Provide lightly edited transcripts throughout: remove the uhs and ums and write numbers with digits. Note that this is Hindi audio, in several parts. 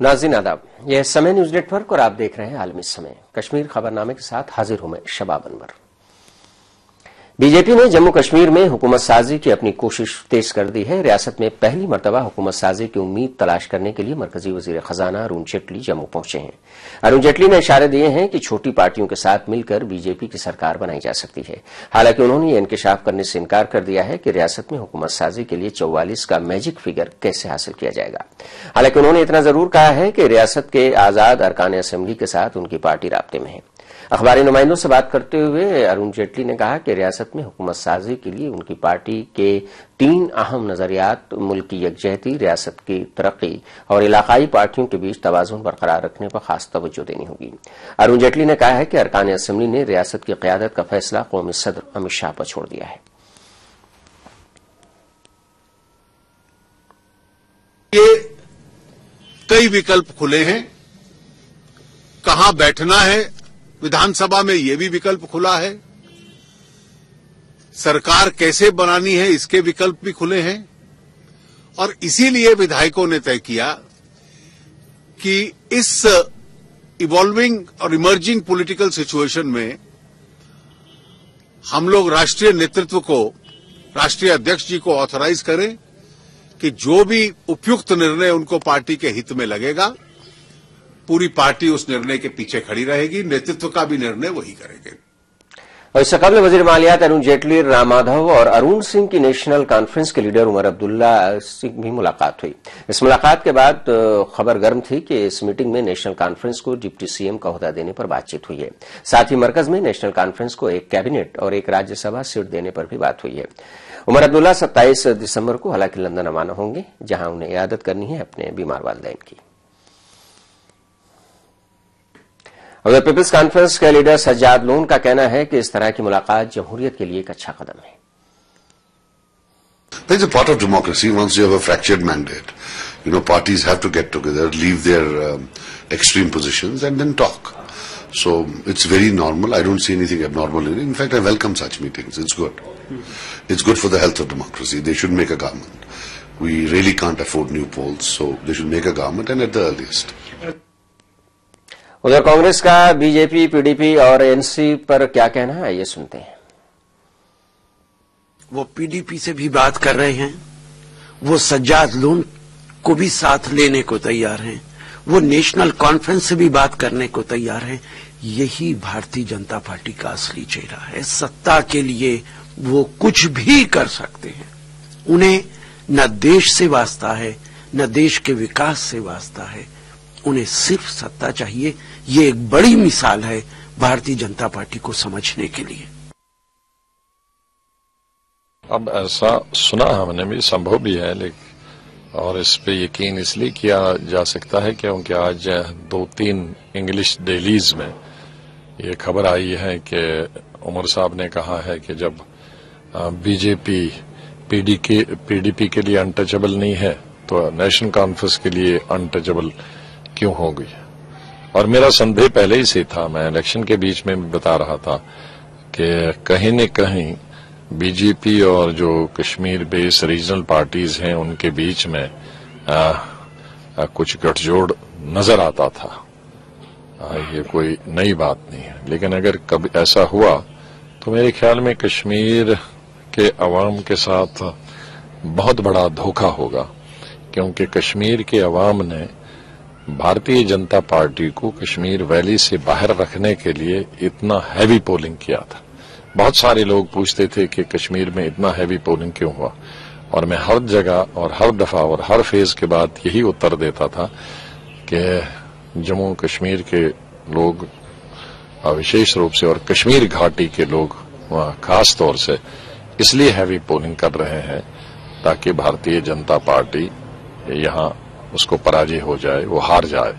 नाज़रीन आदाब, यह समय न्यूज नेटवर्क और आप देख रहे हैं आलमी समय। कश्मीर खबरनामे के साथ हाजिर हूं मैं शबाब अनवर। बीजेपी ने जम्मू कश्मीर में हुकूमत साजी की अपनी कोशिश तेज कर दी है। रियासत में पहली मरतबा हुकूमत साजी की उम्मीद तलाश करने के लिए मरकजी वजीर खजाना अरुण जेटली जम्मू पहुंचे हैं। अरुण जेटली ने इशारे दिए हैं कि छोटी पार्टियों के साथ मिलकर बीजेपी की सरकार बनाई जा सकती है। हालांकि उन्होंने यह इंकशाफ करने से इनकार कर दिया है कि रियासत में हुकूमत साजी के लिए 44 का मैजिक फिगर कैसे हासिल किया जाएगा। हालांकि उन्होंने इतना जरूर कहा है कि रियासत के आजाद अरकान असेंबली के साथ उनकी पार्टी राब्ते में है। अखबारी नुमाइंदों से बात करते हुए अरुण जेटली ने कहा कि रियासत में हुकूमत साजी के लिए उनकी पार्टी के 3 अहम नजरियात मुल्क की यकजहती, रियासत की तरक्की और इलाकाई पार्टियों के बीच तवाज़ुन बरकरार रखने पर खास तवज्जो देनी होगी। अरुण जेटली ने कहा है कि अरकान असेंबली ने रियासत की क़यादत का फैसला कौमी सदर अमित शाह पर छोड़ दिया है। ये कई विकल्प खुले हैं, कहां बैठना है, विधानसभा में ये भी विकल्प खुला है, सरकार कैसे बनानी है इसके विकल्प भी खुले हैं। और इसीलिए विधायकों ने तय किया कि इस इवॉल्विंग और इमर्जिंग पॉलिटिकल सिचुएशन में हम लोग राष्ट्रीय नेतृत्व को, राष्ट्रीय अध्यक्ष जी को ऑथराइज करें कि जो भी उपयुक्त निर्णय उनको पार्टी के हित में लगेगा, पूरी पार्टी उस निर्णय के पीछे खड़ी रहेगी, नेतृत्व का भी निर्णय वही करेंगे। और इससे कबल वजीर मालियात अरुण जेटली, राम माधव और अरुण सिंह की नेशनल कॉन्फ्रेंस के लीडर उमर अब्दुल्ला से भी मुलाकात हुई। इस मुलाकात के बाद खबर गर्म थी कि इस मीटिंग में नेशनल कॉन्फ्रेंस को डिप्टी सीएम का ओहदा देने पर बातचीत हुई है। साथ ही मरकज में नेशनल कॉन्फ्रेंस को एक कैबिनेट और एक राज्यसभा सीट देने पर भी बात हुई है। उमर अब्दुल्ला 27 दिसंबर को हालांकि लंदन रवाना होंगे, जहां उन्हें इयादत करनी है अपने बीमार वालिदैन की। उधर पीपल्स कॉन्फ्रेंस के लीडर सज्जाद लोन का कहना है कि इस तरह की मुलाकात जमहूरियत के लिए एक अच्छा कदम है। There is a part of democracy. Once you have a fractured mandate, parties have to get together, leave their extreme positions, and then talk. So it's very normal. I don't see anything abnormal in it. In fact, I welcome such meetings. It's good. It's good for the health of democracy. They should make a government. We really can't afford new polls, so they should make a government, and at the earliest. उधर कांग्रेस का बीजेपी, पीडीपी और एनसी पर क्या कहना है, ये सुनते हैं। वो पीडीपी से भी बात कर रहे हैं, वो सज्जाद लोन को भी साथ लेने को तैयार हैं, वो नेशनल कॉन्फ्रेंस से भी बात करने को तैयार हैं। यही भारतीय जनता पार्टी का असली चेहरा है। सत्ता के लिए वो कुछ भी कर सकते हैं। उन्हें न देश से वास्ता है, न देश के विकास से वास्ता है। उन्हें सिर्फ सत्ता चाहिए। ये एक बड़ी मिसाल है भारतीय जनता पार्टी को समझने के लिए। अब ऐसा सुना हमने भी, संभव भी है, लेकिन और इस पे यकीन इसलिए किया जा सकता है क्योंकि आज 2-3 इंग्लिश डेलीज में ये खबर आई है कि उमर साहब ने कहा है कि जब बीजेपी पीडीपी के लिए अनटचेबल नहीं है तो नेशनल कॉन्फ्रेंस के लिए अनटचेबल क्यों हो गई। और मेरा संदेह पहले ही से था, मैं इलेक्शन के बीच में भी बता रहा था कि कहीं न कहीं बीजेपी और जो कश्मीर बेस्ड रीजनल पार्टीज हैं उनके बीच में कुछ गठजोड़ नजर आता था। ये कोई नई बात नहीं है, लेकिन अगर कभी ऐसा हुआ तो मेरे ख्याल में कश्मीर के अवाम के साथ बहुत बड़ा धोखा होगा, क्योंकि कश्मीर के अवाम ने भारतीय जनता पार्टी को कश्मीर वैली से बाहर रखने के लिए इतना हैवी पोलिंग किया था। बहुत सारे लोग पूछते थे कि कश्मीर में इतना हैवी पोलिंग क्यों हुआ, और मैं हर जगह और हर दफा और हर फेज के बाद यही उत्तर देता था कि जम्मू कश्मीर के लोग विशेष रूप से और कश्मीर घाटी के लोग खास तौर से इसलिए हैवी पोलिंग कर रहे हैं ताकि भारतीय जनता पार्टी यहां उसको पराजय हो जाए, वो हार जाए।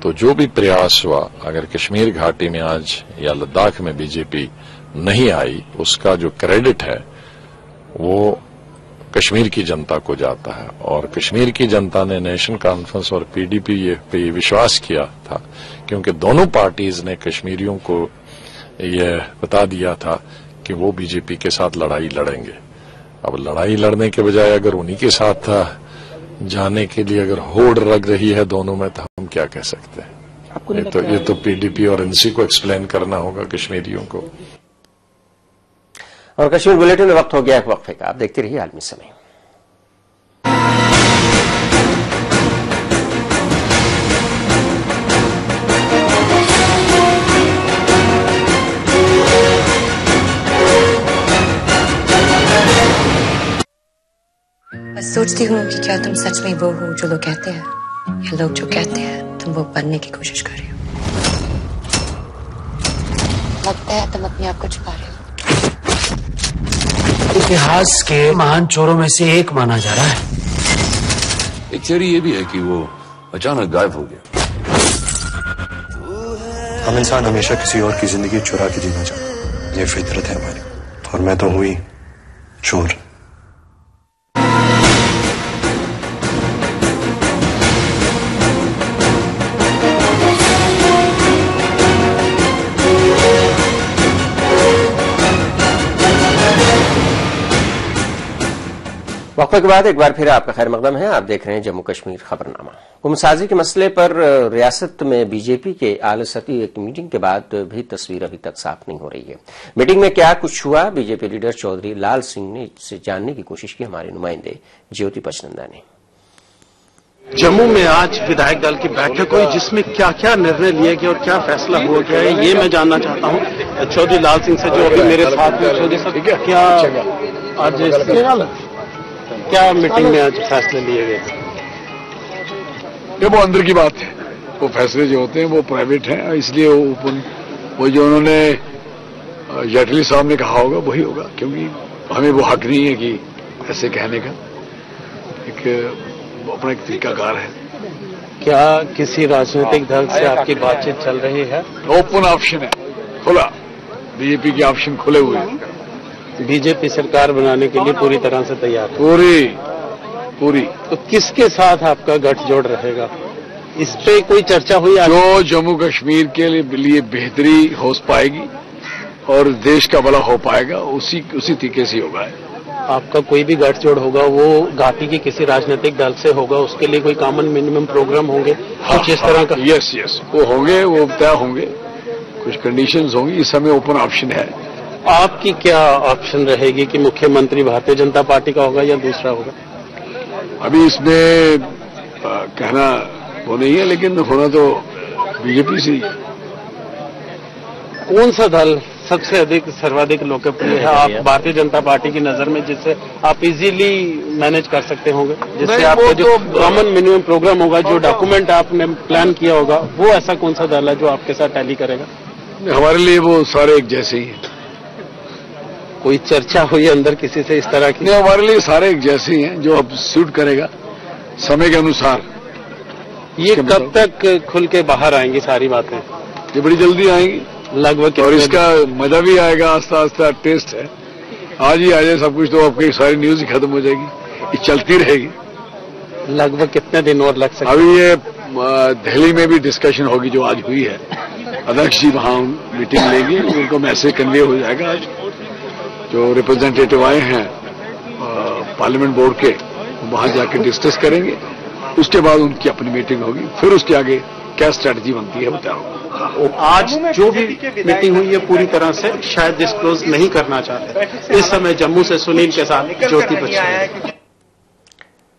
तो जो भी प्रयास हुआ, अगर कश्मीर घाटी में आज या लद्दाख में बीजेपी नहीं आई, उसका जो क्रेडिट है वो कश्मीर की जनता को जाता है। और कश्मीर की जनता ने नेशनल कॉन्फ्रेंस और पीडीपी पे विश्वास किया था, क्योंकि दोनों पार्टीज ने कश्मीरियों को यह बता दिया था कि वो बीजेपी के साथ लड़ाई लड़ेंगे। अब लड़ाई लड़ने के बजाय अगर उन्हीं के साथ जाने के लिए अगर होड़ लग रही है दोनों में, तो हम क्या कह सकते हैं? ये तो पीडीपी और एनसी को एक्सप्लेन करना होगा कश्मीरियों को। और कश्मीर बुलेटिन में वक्त हो गया एक वक्फे का। आप देखते रहिए आलमी समय। बस सोचती हूँ कि क्या तुम सच में वो हो जो लोग कहते हैं, या लोग जो कहते हैं तुम वो बनने की कोशिश कर रहे हो। लगता है तुम अपने आप को छुपा रहे हो। इतिहास के महान चोरों में से एक माना जा रहा है। एक थियरी ये भी है कि वो अचानक गायब हो गया। हम इंसान हमेशा किसी और की जिंदगी चुरा के जीना चाहते हैं, ये फितरत है हमारी। और मैं तो हुई चोर। वक्फे के बाद एक बार फिर आपका खैर मकदम है। आप देख रहे हैं जम्मू कश्मीर खबरनामा। हुकूमतसाजी के मसले पर रियासत में बीजेपी के आला सतही एक मीटिंग के बाद भी तस्वीर अभी तक साफ नहीं हो रही है। मीटिंग में क्या कुछ हुआ, बीजेपी लीडर चौधरी लाल सिंह ने से जानने की कोशिश की हमारे नुमाइंदे ज्योति पचनंदा ने। जम्मू में आज विधायक दल की बैठक हुई, जिसमें क्या क्या निर्णय लिए गए और क्या फैसला हुआ गया है, ये मैं जानना चाहता हूँ चौधरी लाल सिंह से, जो अभी मेरे साथ में। चौधरी साहब, क्या आज क्या मीटिंग में आज फैसले लिए गए? ये वो अंदर की बात है। वो फैसले जो होते हैं वो प्राइवेट हैं, इसलिए वो जो उन्होंने जेटली साहब ने कहा होगा वही होगा, क्योंकि हमें वो हक नहीं है कि ऐसे कहने का। अपना एक तरीकाकार है। क्या किसी राजनीतिक दल से आपकी बातचीत चल रही है? ओपन ऑप्शन है, खुला। बीजेपी के ऑप्शन खुले हुए हैं। बीजेपी सरकार बनाने के लिए पूरी तरह से तैयार है? पूरी। तो किसके साथ आपका गठजोड़ रहेगा, इस पे कोई चर्चा हुई? जो जम्मू कश्मीर के लिए बेहतरी हो पाएगी और देश का भला हो पाएगा, उसी तरीके से होगा। आपका कोई भी गठजोड़ होगा वो घाटी के किसी राजनीतिक दल से होगा, उसके लिए कोई कॉमन मिनिमम प्रोग्राम होंगे? कुछ इस तरह का? यस, वो होंगे, वो तय होंगे, कुछ कंडीशंस होंगी। इस समय ओपन ऑप्शन है। आपकी क्या ऑप्शन रहेगी कि मुख्यमंत्री भारतीय जनता पार्टी का होगा या दूसरा होगा? अभी इसमें कहना वो नहीं है, लेकिन होना तो बीजेपी से ही है। कौन सा दल सबसे अधिक सर्वाधिक लोकप्रिय है आप भारतीय जनता पार्टी की नजर में, जिससे आप इजीली मैनेज कर सकते होंगे, जिससे आपका जो कॉमन मिनिमम प्रोग्राम होगा, जो डॉक्यूमेंट आपने प्लान किया होगा, वो ऐसा कौन सा दल है जो आपके साथ टैली करेगा? हमारे लिए वो सारे एक जैसे ही हैं। कोई चर्चा हुई अंदर किसी से इस तरह की? नहीं, हमारे लिए सारे एक जैसे ही हैं, जो अब सूट करेगा समय के अनुसार। ये कब तक खुल के बाहर आएंगी सारी बातें? ये बड़ी जल्दी आएंगी लगभग, और इसका मजा भी आएगा। आस्ता आस्ता टेस्ट है, आज ही आ जाए सब कुछ तो आपकी सारी न्यूज ही खत्म हो जाएगी, ये चलती रहेगी। लगभग कितने दिन और लग सकते? अभी ये दिल्ली में भी डिस्कशन होगी जो आज हुई है। अध्यक्ष जी वहां मीटिंग लेंगे, उनको मैसेज कन्वे हो जाएगा। आज जो रिप्रेजेंटेटिव आए हैं पार्लियामेंट बोर्ड के, वहां जाके डिस्कस करेंगे। उसके बाद उनकी अपनी मीटिंग होगी, फिर उसके आगे क्या स्ट्रैटेजी बनती है बताओ। आज जो भी मीटिंग हुई है पूरी तरह से शायद डिस्क्लोज नहीं करना चाहते। इस समय जम्मू से सुनील के साथ ज्योति पचनंदा।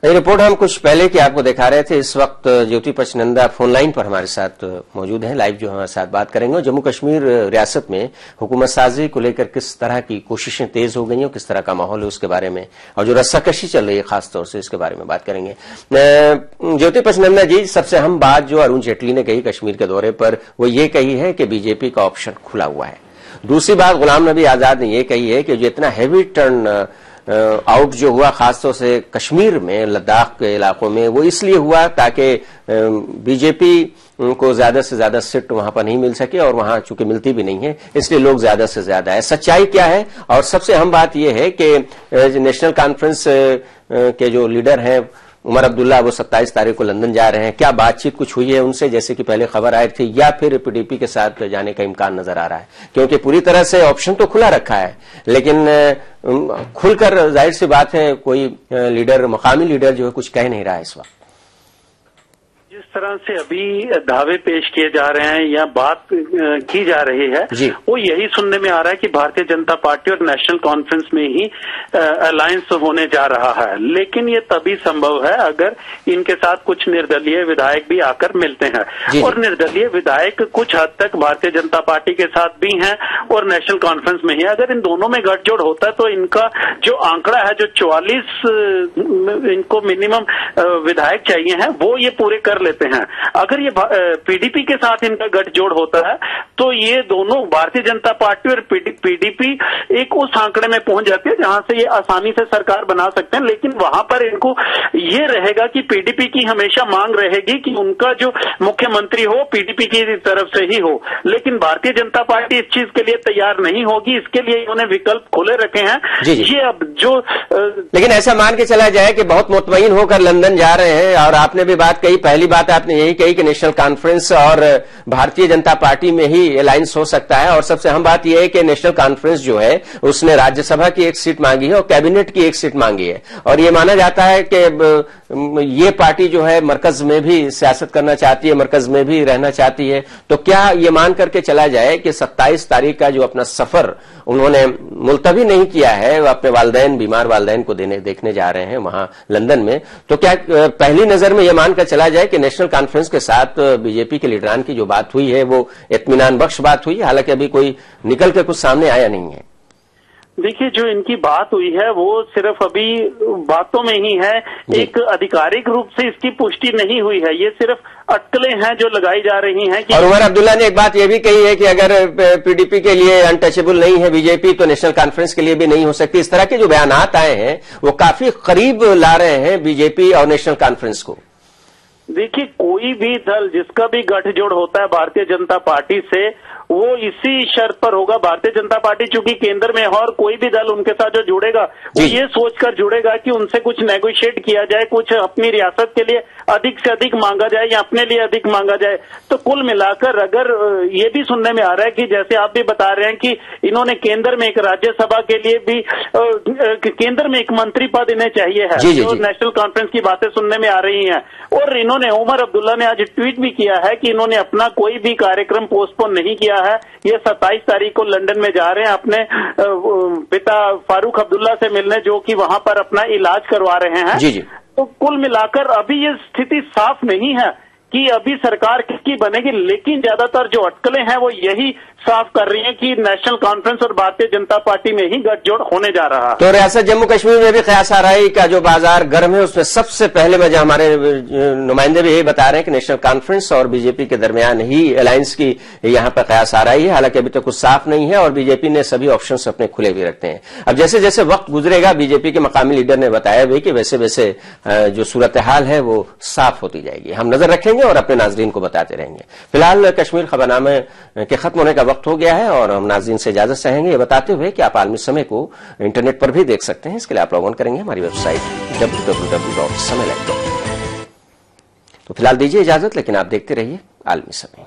ये रिपोर्ट हम कुछ पहले की आपको दिखा रहे थे। इस वक्त ज्योति पचनंदा फोन लाइन पर हमारे साथ मौजूद हैं, लाइव जो हमारे साथ बात करेंगे। जम्मू कश्मीर रियासत में हुकूमत साजी को लेकर किस तरह की कोशिशें तेज हो गई हैं, किस तरह का माहौल है उसके बारे में, और जो रस्साकशी चल रही है खासतौर से इसके बारे में बात करेंगे। ज्योति पचनंदा जी, सबसे अहम बात जो अरुण जेटली ने कही कश्मीर के दौरे पर, वो ये कही है कि बीजेपी का ऑप्शन खुला हुआ है। दूसरी बात गुलाम नबी आजाद ने यह कही है कि जो इतना हैवी टर्न आउट जो हुआ खासतौर से कश्मीर में, लद्दाख के इलाकों में, वो इसलिए हुआ ताकि बीजेपी को ज्यादा से ज्यादा सीट वहां पर नहीं मिल सके, और वहां चूंकि मिलती भी नहीं है इसलिए लोग ज्यादा से ज्यादा है। सच्चाई क्या है? और सबसे अहम बात यह है कि नेशनल कॉन्फ्रेंस के जो लीडर हैं उमर अब्दुल्ला वो 27 तारीख को लंदन जा रहे हैं, क्या बातचीत कुछ हुई है उनसे जैसे कि पहले खबर आई थी, या फिर पीडीपी के साथ जाने का इम्कान नजर आ रहा है? क्योंकि पूरी तरह से ऑप्शन तो खुला रखा है, लेकिन खुलकर जाहिर सी बात है कोई लीडर, मकामी लीडर जो है कुछ कह नहीं रहा है इस वक्त। जिस तरह से अभी दावे पेश किए जा रहे हैं या बात की जा रही है, वो यही सुनने में आ रहा है कि भारतीय जनता पार्टी और नेशनल कॉन्फ्रेंस में ही अलायंस होने जा रहा है। लेकिन ये तभी संभव है अगर इनके साथ कुछ निर्दलीय विधायक भी आकर मिलते हैं, और निर्दलीय विधायक कुछ हद तक भारतीय जनता पार्टी के साथ भी हैं और नेशनल कॉन्फ्रेंस में ही। अगर इन दोनों में गठजोड़ होता है तो इनका जो आंकड़ा है, जो 44 इनको मिनिमम विधायक चाहिए हैं, वो ये पूरे कर लेते हैं। अगर ये पीडीपी के साथ इनका गठजोड़ होता है तो ये दोनों, भारतीय जनता पार्टी और पीडीपी, एक उस आंकड़े में पहुंच जाती है जहां से ये आसानी से सरकार बना सकते हैं। लेकिन वहां पर इनको ये रहेगा कि पीडीपी की हमेशा मांग रहेगी कि उनका जो मुख्यमंत्री हो पीडीपी की तरफ से ही हो, लेकिन भारतीय जनता पार्टी इस चीज के लिए तैयार नहीं होगी। इसके लिए इन्होंने विकल्प खुले रखे हैं। ये अब जो लेकिन ऐसा मान के चला जाए कि बहुत मुतमईन होकर लंदन जा रहे हैं, और आपने भी बात कही, पहली बात आपने यही कही कि नेशनल कॉन्फ्रेंस और भारतीय जनता पार्टी में ही अलायंस हो सकता है, और सबसे अहम बात यह है कि नेशनल कॉन्फ्रेंस जो है उसने राज्यसभा की एक सीट मांगी है और कैबिनेट की एक सीट मांगी है, और ये माना जाता है कि ये पार्टी जो है मरकज में भी सियासत करना चाहती है, मरकज में भी रहना चाहती है। तो क्या ये मान करके चला जाए कि 27 तारीख का जो अपना सफर उन्होंने मुलतवी नहीं किया है, वो अपने वालिदैन, बीमार वालिदैन को देखने जा रहे हैं वहां लंदन में, तो क्या पहली नजर में यह मानकर चला जाए कि नेशनल कॉन्फ्रेंस के साथ बीजेपी के लीडरान की जो बात हुई है वो इत्मीनान बख्श बात हुई, हालांकि अभी कोई निकल के कुछ सामने आया नहीं है? देखिए, जो इनकी बात हुई है वो सिर्फ अभी बातों में ही है, एक आधिकारिक रूप से इसकी पुष्टि नहीं हुई है। ये सिर्फ अटकलें हैं जो लगाई जा रही हैं कि, और उमर अब्दुल्ला ने एक बात ये भी कही है कि अगर पीडीपी के लिए अनटचेबल नहीं है बीजेपी तो नेशनल कॉन्फ्रेंस के लिए भी नहीं हो सकती। इस तरह के जो बयानात आए हैं वो काफी करीब ला रहे हैं बीजेपी और नेशनल कॉन्फ्रेंस को। देखिए, कोई भी दल जिसका भी गठजोड़ होता है भारतीय जनता पार्टी से, वो इसी शर्त पर होगा। भारतीय जनता पार्टी चूंकि केंद्र में है और कोई भी दल उनके साथ जो जुड़ेगा वो ये सोचकर जुड़ेगा कि उनसे कुछ नेगोशिएट किया जाए, कुछ अपनी रियासत के लिए अधिक से अधिक मांगा जाए या अपने लिए अधिक मांगा जाए। तो कुल मिलाकर अगर ये भी सुनने में आ रहा है कि जैसे आप भी बता रहे हैं कि इन्होंने केंद्र में एक राज्यसभा के लिए भी केंद्र में एक मंत्री पद इन्हें चाहिए है, जो नेशनल कॉन्फ्रेंस की बातें सुनने में आ रही हैं। और इन्होंने, उमर अब्दुल्ला ने आज ट्वीट भी किया है कि इन्होंने अपना कोई भी कार्यक्रम पोस्टपोन नहीं किया है। ये 27 तारीख को लंदन में जा रहे हैं अपने पिता फारूक अब्दुल्ला से मिलने, जो कि वहां पर अपना इलाज करवा रहे हैं। तो कुल मिलाकर अभी ये स्थिति साफ नहीं है कि अभी सरकार किसकी बनेगी, लेकिन ज्यादातर जो अटकलें हैं वो यही साफ कर रही है कि नेशनल कॉन्फ्रेंस और भारतीय जनता पार्टी में ही गठजोड़ होने जा रहा है। तो रियासत जम्मू कश्मीर में भी क़यास आराई का जो बाजार गर्म है उसमें सबसे पहले वजह हमारे नुमाइंदे भी यही बता रहे हैं कि नेशनल कॉन्फ्रेंस और बीजेपी के दरमियान ही अलायंस की यहाँ पर क़यास आराई है। हालांकि अभी तक कुछ साफ नहीं है और बीजेपी ने सभी ऑप्शन अपने खुले भी रखते हैं। अब जैसे जैसे वक्त गुजरेगा बीजेपी के मकामी लीडर ने बताया भी कि वैसे वैसे जो सूरत हाल है वो साफ होती जाएगी। हम नजर रखेंगे और अपने नाजरीन को बताते रहेंगे। फिलहाल कश्मीर खबरनामे के खत्म होने का वक्त हो गया है और हम नाज़रीन से इजाजत चाहेंगे ये बताते हुए कि आप आलमी समय को इंटरनेट पर भी देख सकते हैं। इसके लिए आप लॉग ऑन करेंगे हमारी वेबसाइट www.समय.com। तो फिलहाल दीजिए इजाजत, लेकिन आप देखते रहिए आलमी समय।